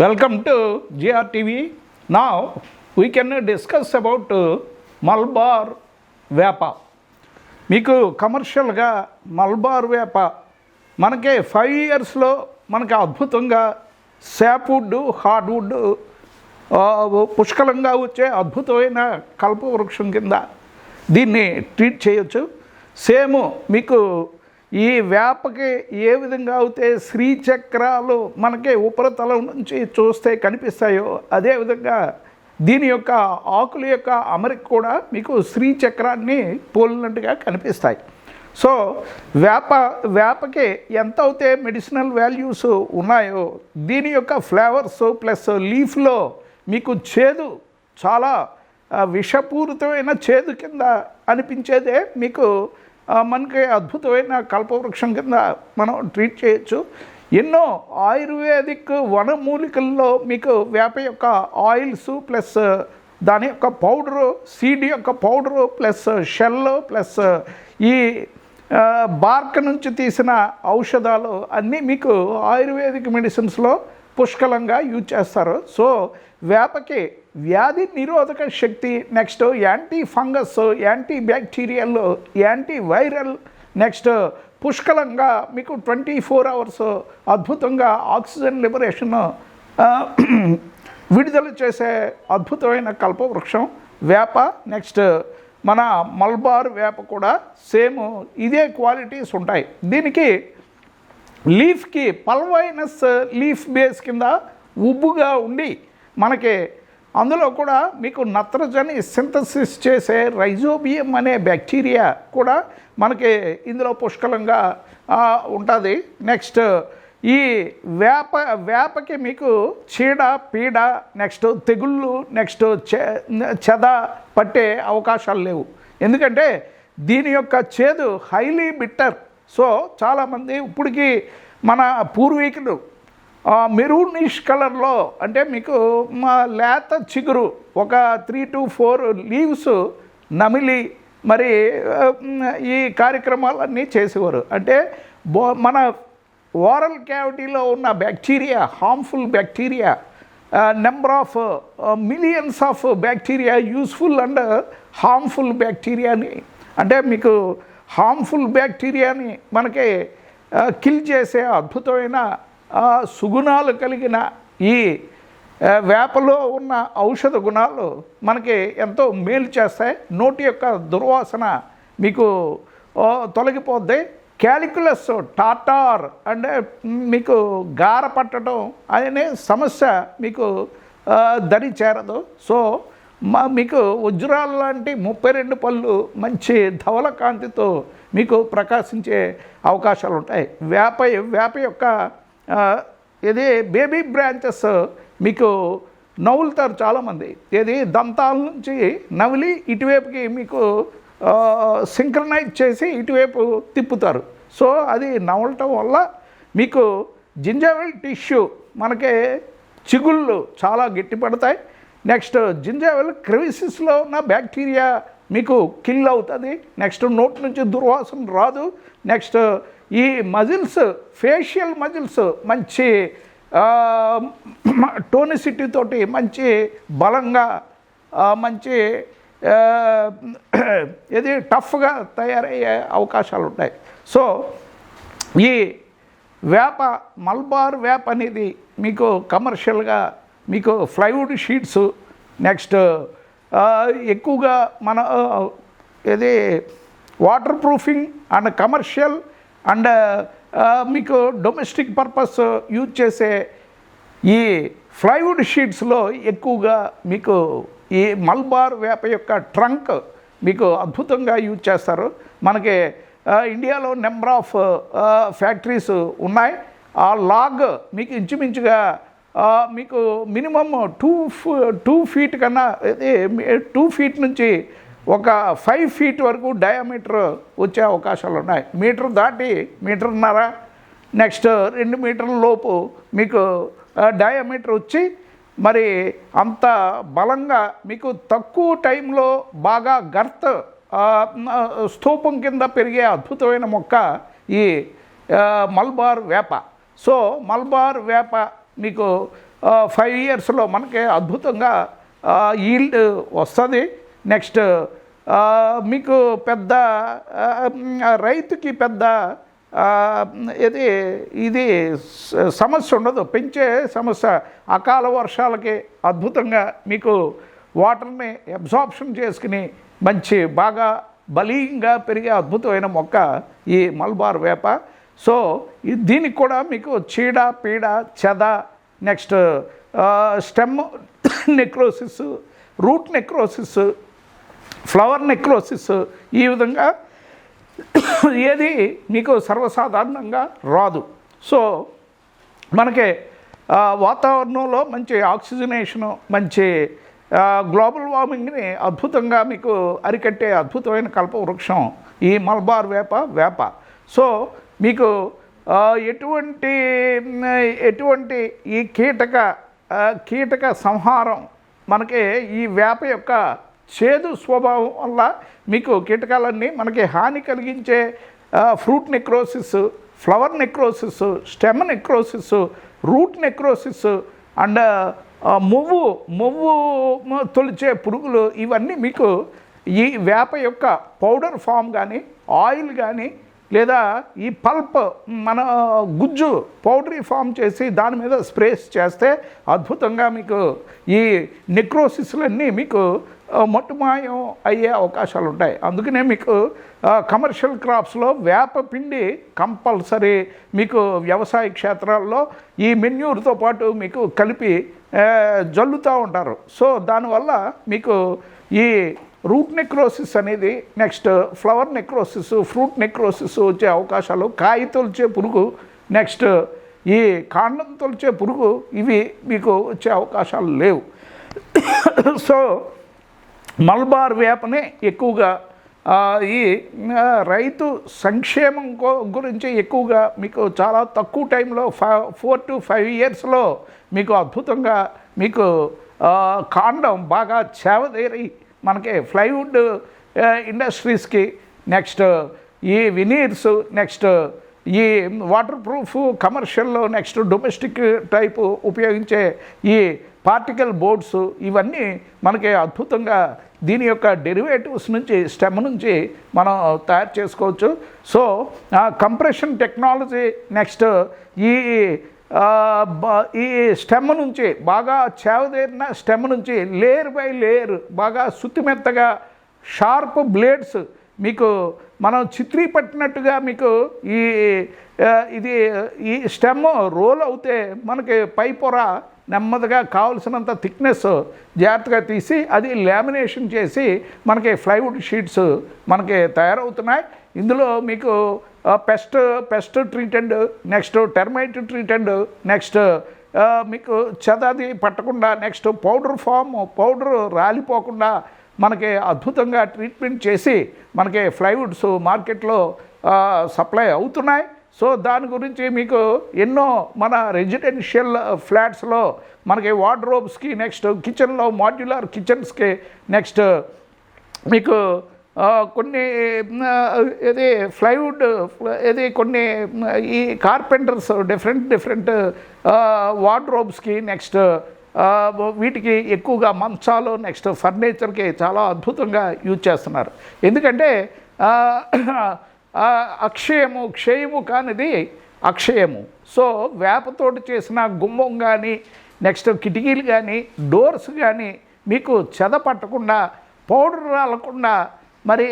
Welcome to JR TV. Now we can discuss about Malabar వేప. మీకు కమర్షియల్గా మలబార్ వేప మనకి 5 ఇయర్స్లో మనకి అద్భుతంగా సాప్వుడ్ హార్డ్వుడ్ పుష్కలంగా వచ్చే అద్భుతమైన కల్పవృక్షం కింద దీన్ని ట్రీట్ చేయొచ్చు. సేమ్ మీకు ఈ వేపకి ఏ విధంగా అయితే శ్రీచక్రాలు మనకి ఉపరితలం నుంచి చూస్తే కనిపిస్తాయో అదేవిధంగా దీని యొక్క ఆకుల యొక్క అమరిక కూడా మీకు శ్రీచక్రాన్ని పోలినట్టుగా కనిపిస్తాయి. సో వేపకి ఎంత అయితే మెడిసినల్ వాల్యూస్ ఉన్నాయో దీని యొక్క ఫ్లేవర్స్ ప్లస్ లీఫ్లో మీకు చేదు చాలా విషపూరితమైన చేదు కింద అనిపించేదే మీకు మనకి అద్భుతమైన కల్పవృక్షం కింద మనం ట్రీట్ చేయొచ్చు. ఎన్నో ఆయుర్వేదిక్ వనమూలికల్లో మీకు వేప యొక్క ఆయిల్స్ ప్లస్ దాని యొక్క పౌడరు సీడ్ యొక్క పౌడరు ప్లస్ షెల్ ప్లస్ ఈ బార్క్ నుంచి తీసిన ఔషధాలు అన్నీ మీకు ఆయుర్వేదిక్ మెడిసిన్స్లో పుష్కలంగా యూజ్ చేస్తారు. సో వేపకి వ్యాధి నిరోధక శక్తి, next anti fungus, anti bacterial, anti viral, next పుష్కలంగా మీకు 24 అవర్స్ అద్భుతంగా ఆక్సిజన్ లిబరేషన్ విడుదల చేసే అద్భుతమైన కల్పవృక్షం వేప. నెక్స్ట్ మన మలబార్ వేప కూడా సేమ్ ఇదే క్వాలిటీస్ ఉంటాయి. దీనికి లీఫ్కి పల్వైనస్ లీఫ్ బేస్ కింద ఉబ్బుగా ఉండి మనకి అందులో కూడా మీకు నత్రజని సింథసిస్ చేసే రైజోబియం అనే బ్యాక్టీరియా కూడా మనకి ఇందులో పుష్కలంగా ఉంటుంది. నెక్స్ట్ ఈ వేపకి మీకు చీడ పీడ, నెక్స్ట్ తెగుళ్ళు, నెక్స్ట్ చెద పట్టే అవకాశాలు లేవు. ఎందుకంటే దీని యొక్క చేదు హైలీ బిట్టర్. సో చాలామంది ఇప్పటికీ మన పూర్వీకులు మెరూనిష్ కలర్లో అంటే మీకు మా లేత చిగురు ఒక 3 to 4 లీవ్స్ నమిలి మరి ఈ కార్యక్రమాలన్నీ చేసేవారు. అంటే మన ఓరల్ క్యావిటీలో ఉన్న bacteria, harmful bacteria, number of millions of bacteria, useful and harmful బ్యాక్టీరియాని అంటే మీకు హార్మ్ఫుల్ బ్యాక్టీరియాని మనకి కిల్ చేసే అద్భుతమైన సుగుణాలు కలిగిన ఈ వేపలో ఉన్న ఔషధ గుణాలు మనకి ఎంతో మేలు చేస్తాయి. నోటి యొక్క దుర్వాసన మీకు తొలగిపోద్ది. క్యాలిక్యులస్, టాటార్ అంటే మీకు గార పట్టడం అనే సమస్య మీకు దరి చేరదు. సో మీకు వజ్రాల లాంటి 32 పళ్ళు మంచి ధవల కాంతితో మీకు ప్రకాశించే అవకాశాలు ఉంటాయి. వేప యొక్క ఇది బేబీ బ్రాంచెస్ మీకు నవ్వులుతారు చాలామంది. ఇది దంతాల నుంచి నవిలి ఇటువైపుకి మీకు సింక్రనైజ్ చేసి ఇటువైపు తిప్పుతారు. సో అది నవలటం వల్ల మీకు జింజావెల్ టిష్యూ మనకి చిగుళ్ళు చాలా గట్టిపడతాయి. నెక్స్ట్ జింజావెల్ క్రివిసిస్లో ఉన్న బ్యాక్టీరియా మీకు కిల్ అవుతుంది. నెక్స్ట్ నోటి నుంచి దుర్వాసన రాదు. నెక్స్ట్ ఈ మజిల్స్, ఫేషియల్ మజిల్స్ మంచి టోనిసిటీ తోటి మంచి బలంగా మంచి ఇది టఫ్గా తయారయ్యే అవకాశాలు ఉంటాయి. సో ఈ వేప మలబార్ వేప అనేది మీకు కమర్షియల్గా మీకు ప్లైవుడ్ షీట్స్, నెక్స్ట్ ఎక్కువగా మన ఇది water proofing and commercial and మీకు డొమెస్టిక్ పర్పస్ యూజ్ చేసే ఈ ప్లైవుడ్ షీట్స్లో ఎక్కువగా మీకు ఈ మలబార్ వేప యొక్క ట్రంక్ మీకు అద్భుతంగా యూజ్ చేస్తారు. మనకి ఇండియాలో నెంబర్ ఆఫ్ ఫ్యాక్టరీస్ ఉన్నాయి. ఆ లాగ్ మీకు ఇంచుమించుగా మీకు మినిమమ్ 2 ఫీట్ కన్నా 2 ఫీట్ నుంచి ఒక 5 ఫీట్ వరకు డయామీటర్ వచ్చే అవకాశాలు ఉన్నాయి. మీటర్ దాటి 1.5 మీటర్, నెక్స్ట్ 2 మీటర్ల లోపు మీకు డయామీటర్ వచ్చి మరి అంత బలంగా మీకు తక్కువ టైంలో బాగా గర్త్ స్తూపం కింద పెరిగే అద్భుతమైన మొక్క ఈ మలబార్ వేప. సో మలబార్ వేప మీకు 5 ఇయర్స్లో మనకి అద్భుతంగా ఈల్డ్ వస్తుంది. నెక్స్ట్ మీకు పెద్ద రైతుకి పెద్ద ఇది సమస్య ఉండదు, పెంచే సమస్య. అకాల వర్షాలకి అద్భుతంగా మీకు వాటర్ని అబ్జార్ప్షన్ చేసుకుని మంచి బాగా బలీయంగా పెరిగే అద్భుతమైన మొక్క ఈ మలబార్ వేప. సో దీనికి కూడా మీకు చీడ పీడ చెద, next stem necrosis, root necrosis, flower necrosis, ఈ విధంగా ఏది మీకు సర్వసాధారణంగా రాదు. సో మనకి వాతావరణంలో మంచి ఆక్సిజనేషను, మంచి గ్లోబల్ వార్మింగ్ని అద్భుతంగా మీకు అరికట్టే అద్భుతమైన కల్పవృక్షం ఈ మలబార్ వేప. సో మీకు ఎటువంటి ఈ కీటక సంహారం మనకి ఈ వేప యొక్క చేదు స్వభావం వల్ల మీకు కీటకాలన్నీ మనకి హాని కలిగించే fruit necrosis, flower necrosis, stem necrosis, root necrosis and మొవ్వు తొలిచే పురుగులు, ఇవన్నీ మీకు ఈ వేప యొక్క పౌడర్ ఫామ్ కానీ, ఆయిల్ కానీ, లేదా ఈ పల్ప్ మన గుజ్జు పౌడరీ ఫామ్ చేసి దాని మీద స్ప్రేస్ చేస్తే అద్భుతంగా మీకు ఈ నెక్రోసిస్లన్నీ మీకు మొట్టుమాయం అయ్యే అవకాశాలు ఉంటాయి. అందుకనే మీకు కమర్షియల్ క్రాప్స్లో వేప పిండి కంపల్సరీ మీకు వ్యవసాయ క్షేత్రాల్లో ఈ మెన్యూర్తో పాటు మీకు కలిపి జల్లుతూ ఉంటారు. సో దానివల్ల మీకు ఈ రూట్ నెక్రోసిస్ అనేది, next flower necrosis, fruit necrosis వచ్చే అవకాశాలు, కాయ తొలిచే పురుగు, నెక్స్ట్ ఈ కాండం తొలిచే పురుగు, ఇవి మీకు వచ్చే అవకాశాలు లేవు. సో మలబార్ వేపనే ఎక్కువగా ఈ రైతు సంక్షేమం గురించి ఎక్కువగా మీకు చాలా తక్కువ టైంలో 4 to 5 ఇయర్స్లో మీకు అద్భుతంగా మీకు కాండం బాగా చేవదేరి మనకి ప్లైవుడ్ ఇండస్ట్రీస్కి, నెక్స్ట్ ఈ వినీర్స్, నెక్స్ట్ ఈ వాటర్ ప్రూఫ్ కమర్షియల్లో, నెక్స్ట్ డొమెస్టిక్ టైపు ఉపయోగించే ఈ పార్టికల్ బోర్డ్స్, ఇవన్నీ మనకి అద్భుతంగా దీని యొక్క డెరివేటివ్స్ నుంచి, స్టెమ్ నుంచి మనం తయారు చేసుకోవచ్చు. సో కంప్రెషన్ టెక్నాలజీ, నెక్స్ట్ ఈ స్టెమ్ నుంచి బాగా చేవదేరిన స్టెమ్ నుంచి లేయర్ బై లేయర్ బాగా సుత్తిమెత్తగా షార్ప్ బ్లేడ్స్ మీకు మనం చిత్రీ పట్టినట్టుగా మీకు ఈ స్టెమ్ రోల్ అవుతే మనకి పై పొర నెమ్మదిగా కావలసినంత థిక్నెస్ జాగ్రత్తగా తీసి అది లామినేషన్ చేసి మనకి ప్లైవుడ్ షీట్స్ మనకి తయారవుతున్నాయి. ఇందులో మీకు pest treated, next termite treated, next మీకు చెదది పట్టకుండా, నెక్స్ట్ పౌడర్ రాలిపోకుండా మనకి అద్భుతంగా ట్రీట్మెంట్ చేసి మనకి ప్లైవుడ్స్ మార్కెట్లో సప్లై అవుతున్నాయి. సో దాని గురించి మీకు ఎన్నో మన రెసిడెన్షియల్ ఫ్లాట్స్లో మనకి వార్డ్రోబ్స్కి, నెక్స్ట్ కిచెన్లో మాడ్యులర్ కిచెన్స్కి, నెక్స్ట్ మీకు కొన్ని ప్లైవుడ్ కొన్ని ఈ కార్పెంటర్స్ డిఫరెంట్ వార్డ్రోబ్స్కి, నెక్స్ట్ వీటికి ఎక్కువగా మంచాలు, నెక్స్ట్ ఫర్నిచర్కి చాలా అద్భుతంగా యూజ్ చేస్తున్నారు. ఎందుకంటే క్షయము కానిది అక్షయము. సో వేపతోటి చేసిన గుమ్మం కానీ, నెక్స్ట్ కిటికీలు కానీ, డోర్స్ కానీ మీకు చెద పట్టకుండా, పౌడర్ రాలకుండా, మరి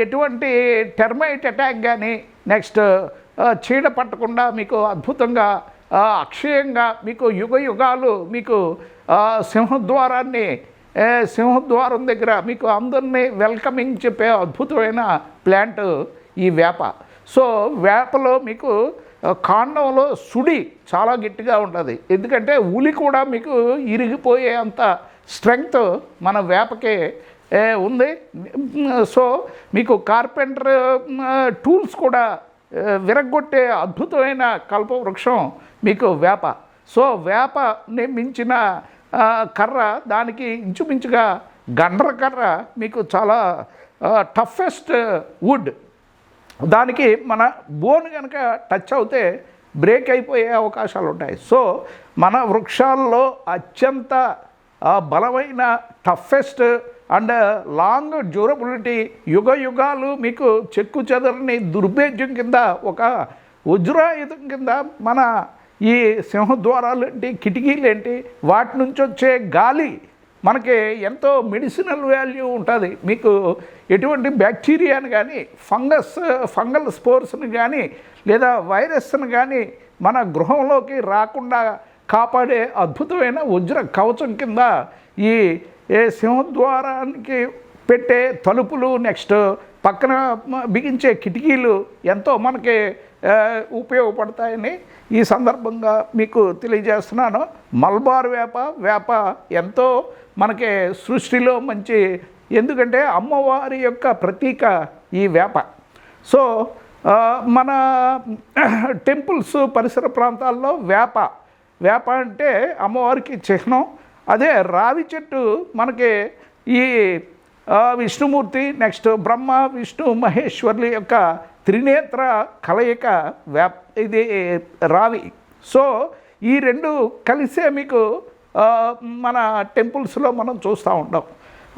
ఎటువంటి టెర్మైట్ అటాక్ కానీ, నెక్స్ట్ చీడ పట్టకుండా మీకు అద్భుతంగా అక్షయంగా మీకు యుగాలు మీకు సింహద్వారం దగ్గర మీకు అందరినీ వెల్కమింగ్ చెప్పే అద్భుతమైన ప్లాంట్ ఈ వేప. సో వేపలో మీకు కాండంలో సుడి చాలా గట్టిగా ఉంటుంది. ఎందుకంటే ఉలి కూడా మీకు ఇరిగిపోయే అంత స్ట్రెంగ్త్ మన వేపకే ఉంది. సో మీకు కార్పెంటర్ టూల్స్ కూడా విరగ్గొట్టే అద్భుతమైన కల్పవృక్షం మీకు వేప. సో వేపని మించిన కర్ర, దానికి ఇంచుమించుగా గండ్ర కర్ర మీకు చాలా టఫెస్ట్ వుడ్. దానికి మన బోన్ కనుక టచ్ అవుతే బ్రేక్ అయిపోయే అవకాశాలు ఉంటాయి. సో మన వృక్షాల్లో అత్యంత బలమైన టఫెస్ట్ అండ్ లాంగ్ డ్యూరబిలిటీ యుగ యుగాలు మీకు చెక్కు చెదరని దుర్భేద్యం కింద ఒక వజ్రాయుధం కింద మన ఈ సింహద్వారాలు ఏంటి, కిటికీలు ఏంటి, వాటి నుంచి వచ్చే గాలి మనకి ఎంతో మెడిసినల్ వాల్యూ ఉంటుంది. మీకు ఎటువంటి బ్యాక్టీరియాని కానీ ఫంగల్ స్పోర్స్ని కానీ లేదా వైరస్ని కానీ మన గృహంలోకి రాకుండా కాపాడే అద్భుతమైన వజ్ర కవచం కింద ఈ సింహద్వారానికి పెట్టే తలుపులు, నెక్స్ట్ పక్కన బిగించే కిటికీలు ఎంతో మనకి ఉపయోగపడతాయని ఈ సందర్భంగా మీకు తెలియజేస్తున్నాను. మలబార్ వేప ఎంతో మనకి సృష్టిలో మంచి, ఎందుకంటే అమ్మవారి యొక్క ప్రతీక ఈ వేప. సో మన టెంపుల్స్ పరిసర ప్రాంతాల్లో వేప అంటే అమ్మవారికి చిహ్నం. అదే రావి చెట్టు మనకి ఈ విష్ణుమూర్తి, నెక్స్ట్ బ్రహ్మ విష్ణు మహేశ్వర్ల యొక్క త్రినేత్ర కలయిక ఇది రావి. సో ఈ రెండు కలిసే మీకు మన టెంపుల్స్లో మనం చూస్తూ ఉంటాం.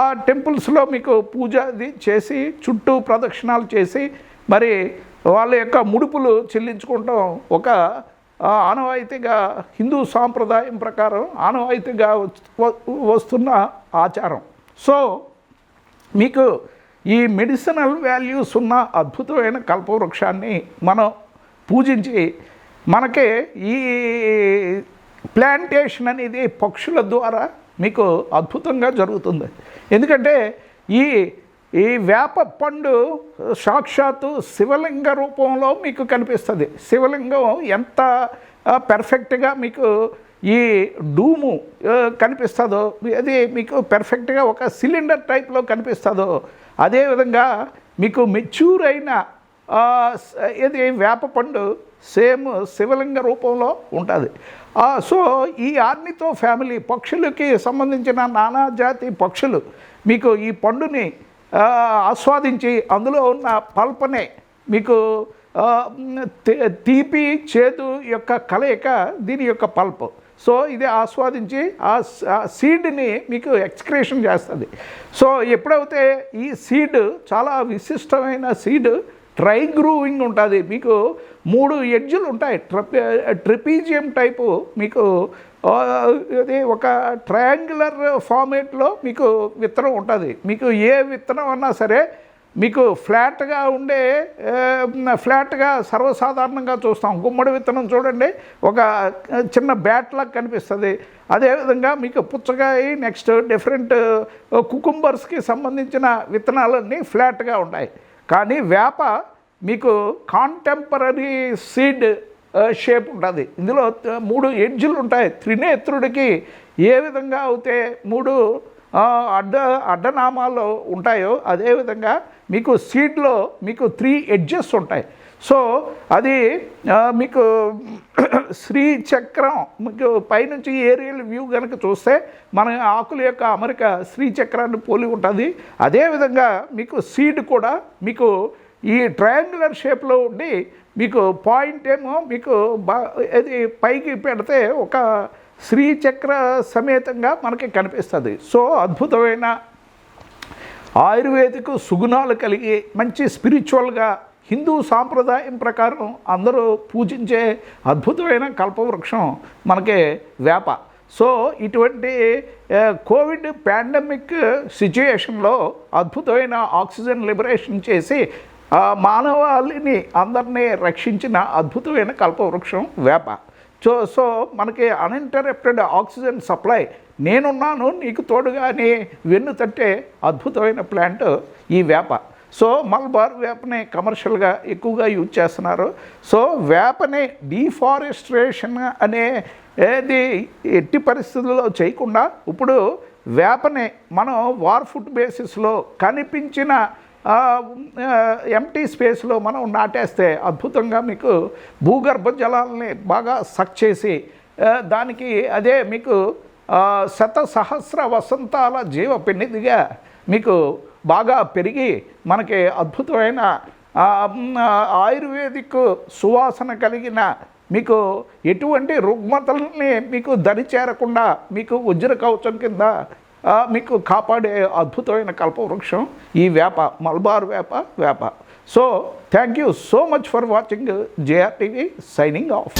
ఆ టెంపుల్స్లో మీకు పూజ అది చేసి చుట్టూ ప్రదక్షిణాలు చేసి మరి వాళ్ళ యొక్క ముడుపులు చెల్లించుకుంటాం ఒక ఆనవాయితీగా హిందూ సాంప్రదాయం ప్రకారం ఆనవాయితీగా వస్తున్న ఆచారం. సో మీకు ఈ మెడిసినల్ వాల్యూస్ ఉన్న అద్భుతమైన కల్పవృక్షాన్ని మనం పూజించి మనకి ఈ ప్లాంటేషన్ అనేది పక్షుల ద్వారా మీకు అద్భుతంగా జరుగుతుంది. ఎందుకంటే ఈ వేప పండు సాక్షాత్తు శివలింగ రూపంలో మీకు కనిపిస్తుంది. శివలింగం ఎంత పెర్ఫెక్ట్గా మీకు ఈ డూము కనిపిస్తుందో, అది మీకు పెర్ఫెక్ట్గా ఒక సిలిండర్ టైప్లో కనిపిస్తుందో, అదేవిధంగా మీకు మెచ్యూర్ అయిన ఇది వేప పండు సేమ్ శివలింగ రూపంలో ఉంటుంది. సో ఈ ఆర్నితో ఫ్యామిలీ పక్షులకి సంబంధించిన నానా జాతి పక్షులు మీకు ఈ పండుని ఆస్వాదించి అందులో ఉన్న పల్పనే మీకు తీపి చేదు యొక్క కలయిక దీని యొక్క పల్ప్. సో ఇది ఆస్వాదించి ఆ సీడ్ని మీకు ఎక్స్క్రేషన్ చేస్తుంది. సో ఎప్పుడైతే ఈ సీడ్ చాలా విశిష్టమైన సీడ్ ట్రై గ్రూవింగ్ ఉంటుంది. మీకు 3 ఎడ్జులు ఉంటాయి, ట్రెపీజియం టైపు మీకు ఇది ఒక ట్రయాంగులర్ ఫార్మేట్లో మీకు విత్తనం ఉంటుంది. మీకు ఏ విత్తనం అన్నా సరే మీకు ఫ్లాట్గా సర్వసాధారణంగా చూస్తాం. గుమ్మడి విత్తనం చూడండి, ఒక చిన్న బ్యాట్లాగా కనిపిస్తుంది. అదేవిధంగా మీకు పుచ్చకాయ, నెక్స్ట్ డిఫరెంట్ కుకుంబర్స్కి సంబంధించిన విత్తనాలన్నీ ఫ్లాట్గా ఉంటాయి. కానీ వేప మీకు కాంటెంపరీ సీడ్ షేప్ ఉంటుంది. ఇందులో 3 ఎడ్జులు ఉంటాయి. త్రినేత్రుడికి ఏ విధంగా అయితే 3 అడ్డనామాలు ఉంటాయో అదేవిధంగా మీకు సీడ్లో మీకు 3 ఎడ్జెస్ ఉంటాయి. సో అది మీకు శ్రీచక్రం మీకు పైనుంచి ఏరియల్ వ్యూ కనుక చూస్తే మన ఆకుల యొక్క అమరిక శ్రీచక్రాన్ని పోలి ఉంటుంది. అదేవిధంగా మీకు సీడ్ కూడా మీకు ఈ ట్రయాంగులర్ షేప్లో ఉండి మీకు పాయింట్ ఏమో మీకు అది పైకి పెడితే ఒక శ్రీచక్ర సమేతంగా మనకి కనిపిస్తుంది. సో అద్భుతమైన ఆయుర్వేదిక్ సుగుణాలు కలిగి మంచి స్పిరిచువల్గా హిందూ సాంప్రదాయం ప్రకారం అందరూ పూజించే అద్భుతమైన కల్పవృక్షం మనకి వేప. సో ఇటువంటి కోవిడ్ పాండమిక్ సిచ్యుయేషన్లో అద్భుతమైన ఆక్సిజన్ లిబరేషన్ చేసి మానవాళిని అందరినీ రక్షించిన అద్భుతమైన కల్పవృక్షం వేప. సో మనకి అన్ఇంటరప్టెడ్ ఆక్సిజన్ సప్లై, నేనున్నాను నీకు తోడుగా అని వెన్ను తట్టే అద్భుతమైన ప్లాంట్ ఈ వేప. సో మలబార్ వేపని కమర్షియల్గా ఎక్కువగా యూజ్ చేస్తున్నారు. సో వేపని డీఫారెస్ట్రేషన్ అనేది ఎట్టి పరిస్థితుల్లో చేయకుండా ఇప్పుడు వేపని మనం వార్ ఫుట్ బేసిస్లో కనిపించిన ఎంటీ స్పేస్లో మనం నాటేస్తే అద్భుతంగా మీకు భూగర్భ జలాలని బాగా సక్ చేసి దానికి అదే మీకు శతసహస్ర వసంతాల జీవ పెన్నిదిగా మీకు బాగా పెరిగి మనకి అద్భుతమైన ఆయుర్వేదిక్ సువాసన కలిగిన మీకు ఎటువంటి రుగ్మతల్ని మీకు దరి చేరకుండా మీకు వజ్ర కవచం కింద మీకు కాపాడే అద్భుతమైన కల్పవృక్షం ఈ వేప, మలబార్ వేప. So thank you so much for watching JR TV, signing off.